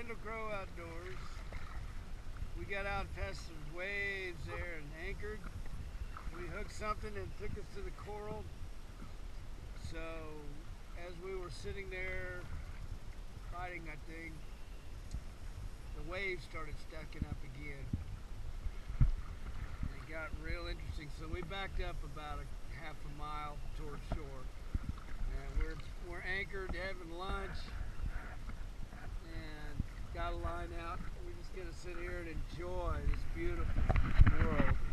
Randall Crowe Outdoors. We got out past some waves there and anchored. We hooked something and took us to the coral. So as we were sitting there fighting that thing, the waves started stacking up again. And it got real interesting. So we backed up about a half a mile towards shore. And we're anchored, having lunch, and got a line out. We're just gonna sit here and enjoy this beautiful world.